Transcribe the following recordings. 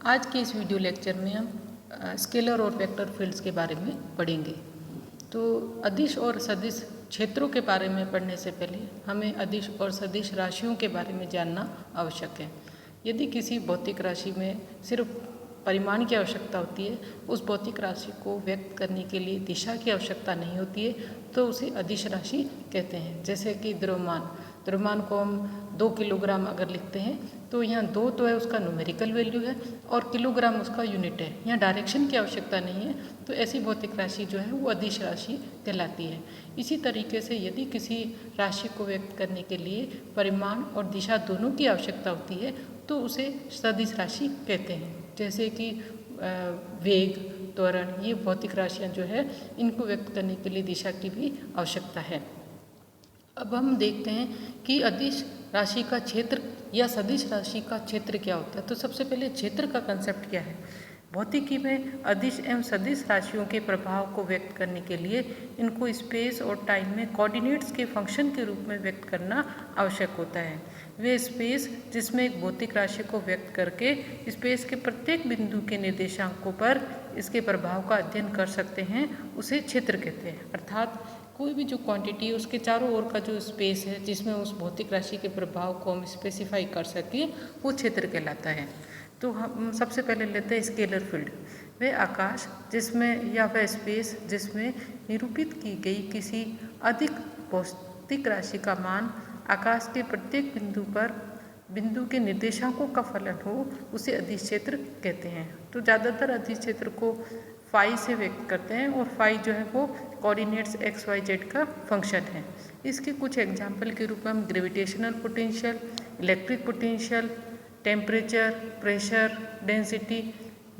आज के इस वीडियो लेक्चर में हम स्केलर और वेक्टर फील्ड्स के बारे में पढ़ेंगे। तो अदिश और सदिश क्षेत्रों के बारे में पढ़ने से पहले हमें अदिश और सदिश राशियों के बारे में जानना आवश्यक है। यदि किसी भौतिक राशि में सिर्फ परिमाण की आवश्यकता होती है, उस भौतिक राशि को व्यक्त करने के लिए दिशा की आवश्यकता नहीं होती है, तो उसे अदिश राशि कहते हैं। जैसे कि द्रव्यमान को हम 2 किलोग्राम अगर लिखते हैं तो यहाँ 2 तो है उसका न्यूमेरिकल वैल्यू है और किलोग्राम उसका यूनिट है। यहाँ डायरेक्शन की आवश्यकता नहीं है, तो ऐसी भौतिक राशि जो है वो अदिश राशि कहलाती है। इसी तरीके से यदि किसी राशि को व्यक्त करने के लिए परिमाण और दिशा दोनों की आवश्यकता होती है तो उसे सदिश राशि कहते हैं। जैसे कि वेग, त्वरण, ये भौतिक राशियाँ जो है इनको व्यक्त करने के लिए दिशा की भी आवश्यकता है। अब हम देखते हैं कि अदिश राशि का क्षेत्र या सदिश राशि का क्षेत्र क्या होता है। तो सबसे पहले क्षेत्र का कंसेप्ट क्या है। भौतिकी में अदिश एवं सदिश राशियों के प्रभाव को व्यक्त करने के लिए इनको स्पेस और टाइम में कोऑर्डिनेट्स के फंक्शन के रूप में व्यक्त करना आवश्यक होता है। वे स्पेस जिसमें एक भौतिक राशि को व्यक्त करके स्पेस के प्रत्येक बिंदु के निर्देशांकों पर इसके प्रभाव का अध्ययन कर सकते हैं, उसे क्षेत्र कहते हैं। अर्थात कोई भी जो क्वांटिटी है उसके चारों ओर का जो स्पेस है जिसमें उस भौतिक राशि के प्रभाव को हम स्पेसिफाई कर सकें, वो क्षेत्र कहलाता है। तो हम सबसे पहले लेते हैं स्केलर फील्ड। वह आकाश जिसमें या वह स्पेस जिसमें निरूपित की गई किसी अधिक भौतिक राशि का मान आकाश के प्रत्येक बिंदु के निर्देशांकों का फलन हो, उसे अदिश क्षेत्र कहते हैं। तो ज़्यादातर अदिश क्षेत्र को फाई से व्यक्त करते हैं और फाई जो है वो कोऑर्डिनेट्स एक्स वाई जेड का फंक्शन है। इसके कुछ एग्जाम्पल के रूप में हम gravitational potential, electric potential, temperature, pressure, density,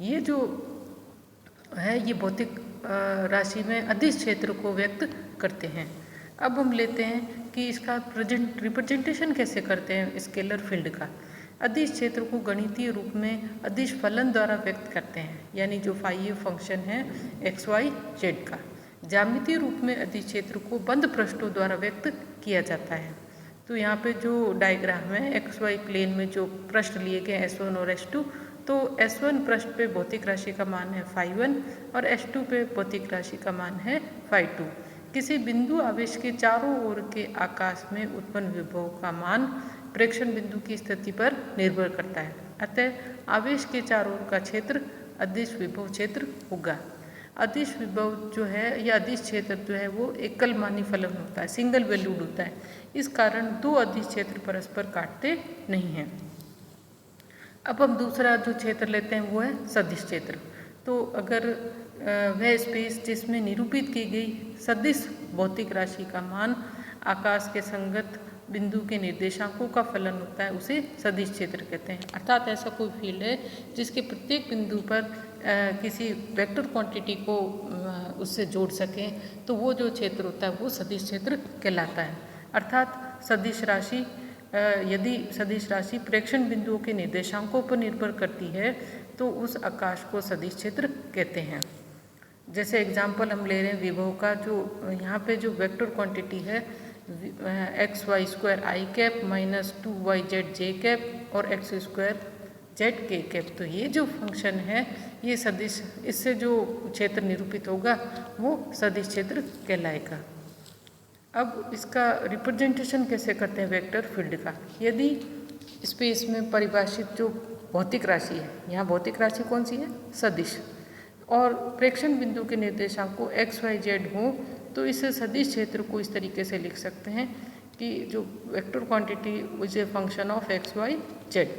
ये जो है ये भौतिक राशि में अदिश क्षेत्र को व्यक्त करते हैं। अब हम लेते हैं कि इसका रिप्रेजेंटेशन कैसे करते हैं स्केलर फील्ड का। अदिश क्षेत्र को गणितीय रूप में अदिश फलन द्वारा व्यक्त करते हैं, यानी जो फाई फंक्शन है एक्स वाई जेड का। ज्यामितीय रूप में अदिश क्षेत्र को बंद पृष्ठों द्वारा व्यक्त किया जाता है। तो यहाँ पे जो डायग्राम है एक्स वाई प्लेन में जो पृष्ठ लिए गए S1 और S2, तो S1 पृष्ठ पे भौतिक राशि का मान है φ1 और S2 पे भौतिक राशि का मान है φ2। किसी बिंदु आवेश के चारों ओर के आकाश में उत्पन्न विभव का मान प्रेक्षण बिंदु की स्थिति पर निर्भर करता है। अतः आवेश के चारों ओर का क्षेत्र अदिश विभव क्षेत्र होगा। अदिश विभव जो है या अदिश क्षेत्र जो है वो एकल मानी फलन होता है, सिंगल वैल्यूड होता है। इस कारण दो अदिश क्षेत्र परस्पर काटते नहीं हैं। अब हम दूसरा जो क्षेत्र लेते हैं वो है सदिश क्षेत्र। तो अगर वह स्पेस जिसमें निरूपित की गई सदिश भौतिक राशि का मान आकाश के संगत बिंदु के निर्देशांकों का फलन होता है, उसे सदिश क्षेत्र कहते हैं। अर्थात ऐसा कोई फील्ड है जिसके प्रत्येक बिंदु पर किसी वेक्टर क्वांटिटी को उससे जोड़ सकें, तो वो जो क्षेत्र होता है वो सदिश क्षेत्र कहलाता है। अर्थात सदिश राशि यदि सदिश राशि प्रेक्षण बिंदुओं के निर्देशांकों पर निर्भर करती है तो उस आकाश को सदिश क्षेत्र कहते हैं। जैसे एग्जाम्पल हम ले रहे हैं विभव का, जो यहाँ पे जो वेक्टर क्वांटिटी है एक्स वाई स्क्वायर आई cap minus 2y Z J cap और एक्स स्क्वायर जेड के कैप, तो ये जो फंक्शन है ये सदिश, इससे जो क्षेत्र निरूपित होगा वो सदिश क्षेत्र कहलाएगा। अब इसका रिप्रेजेंटेशन कैसे करते हैं वेक्टर फील्ड का। यदि स्पेस में परिभाषित जो भौतिक राशि है, यहाँ भौतिक राशि कौन सी है, सदिश, और प्रेक्षण बिंदु के निर्देशांक को एक्स वाई जेड हो, तो इस सदिश क्षेत्र को इस तरीके से लिख सकते हैं कि जो vector quantity is a function of x y z.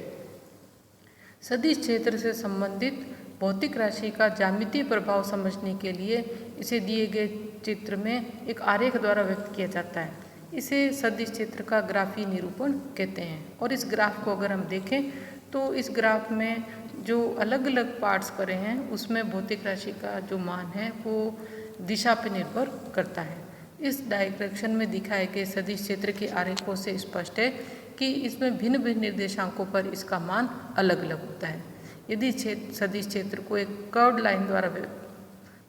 सदिश क्षेत्र से संबंधित भौतिक राशि का ज्यामितीय प्रभाव समझने के लिए इसे दिए गए चित्र में एक आरेख द्वारा व्यक्त किया जाता है। इसे सदिश क्षेत्र का ग्राफी निरूपण कहते हैं। और इस ग्राफ को अगर हम देखें तो इस ग्राफ में जो अलग अलग पार्ट्स पड़े हैं उसमें भौतिक राशि का जो मान है वो दिशा पर निर्भर करता है। इस डायग्रेशन में दिखाए गए सदिश क्षेत्र के आरेखों से स्पष्ट है कि इसमें भिन्न भिन्न निर्देशांकों पर इसका मान अलग अलग होता है। यदि सदिश क्षेत्र को एक कर्व्ड लाइन द्वारा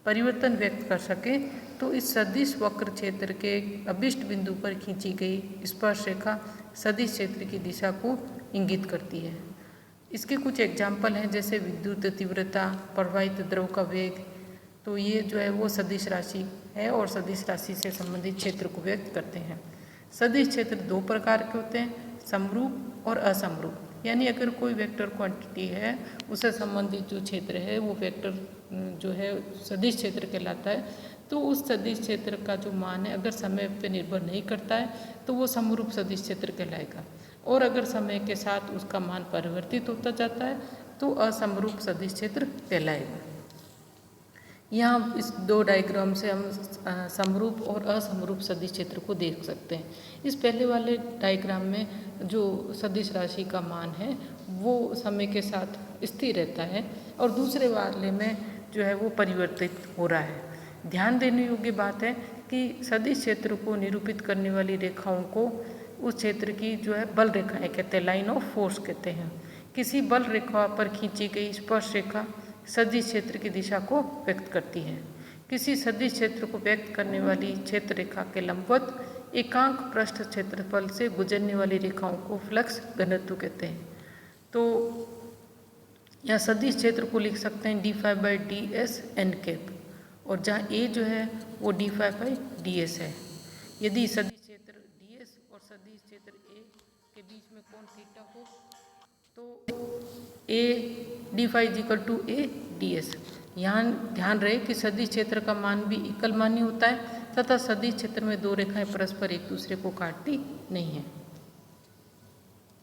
परिवर्तन व्यक्त कर सके तो इस सदिश वक्र क्षेत्र के अभिष्ट बिंदु पर खींची गई स्पर्श रेखा सदिश क्षेत्र की दिशा को इंगित करती है। इसके कुछ एग्जाम्पल हैं, जैसे विद्युत तीव्रता, प्रवाहित द्रव का वेग। तो ये जो है वो सदिश राशि है और सदिश राशि से संबंधित क्षेत्र को व्यक्त करते हैं। सदिश क्षेत्र दो प्रकार के होते हैं, समरूप और असमरूप। यानी अगर कोई वेक्टर क्वांटिटी है, उससे संबंधित जो क्षेत्र है वो वेक्टर जो है सदिश क्षेत्र कहलाता है। तो उस सदिश क्षेत्र का जो मान है अगर समय पर निर्भर नहीं करता है तो वो समरूप सदिश क्षेत्र कहलाएगा, और अगर समय के साथ उसका मान परिवर्तित होता जाता है तो असमरूप सदिश क्षेत्र कहलाएगा। यहाँ इस दो डायग्राम से हम समरूप और असमरूप सदिश क्षेत्र को देख सकते हैं। इस पहले वाले डायग्राम में जो सदिश राशि का मान है वो समय के साथ स्थिर रहता है, और दूसरे वाले में जो है वो परिवर्तित हो रहा है। ध्यान देने योग्य बात है कि सदिश क्षेत्र को निरूपित करने वाली रेखाओं को उस क्षेत्र की जो है बल रेखाएं कहते हैं, लाइन ऑफ फोर्स कहते हैं। किसी बल रेखा पर खींची गई स्पर्श रेखा सदिश क्षेत्र की दिशा को व्यक्त करती है। किसी सदिश क्षेत्र को व्यक्त करने वाली क्षेत्र रेखा के लंबवत एकांक पृष्ठ क्षेत्रफल से गुजरने वाली रेखाओं को फ्लक्स घनत्व कहते हैं। तो यहाँ सदिश क्षेत्र को लिख सकते हैं d∅/ds n कैप, और जहाँ a जो है वो d∅/ds है। यदि सदिश क्षेत्र ds और सदिश क्षेत्र a के बीच में कोण थीटा हो तो a d∅ a ds। यहाँ ध्यान रहे कि सदिश क्षेत्र का मान भी एकल मानी होता है तथा सदिश क्षेत्र में दो रेखाएं परस्पर एक दूसरे को काटती नहीं है।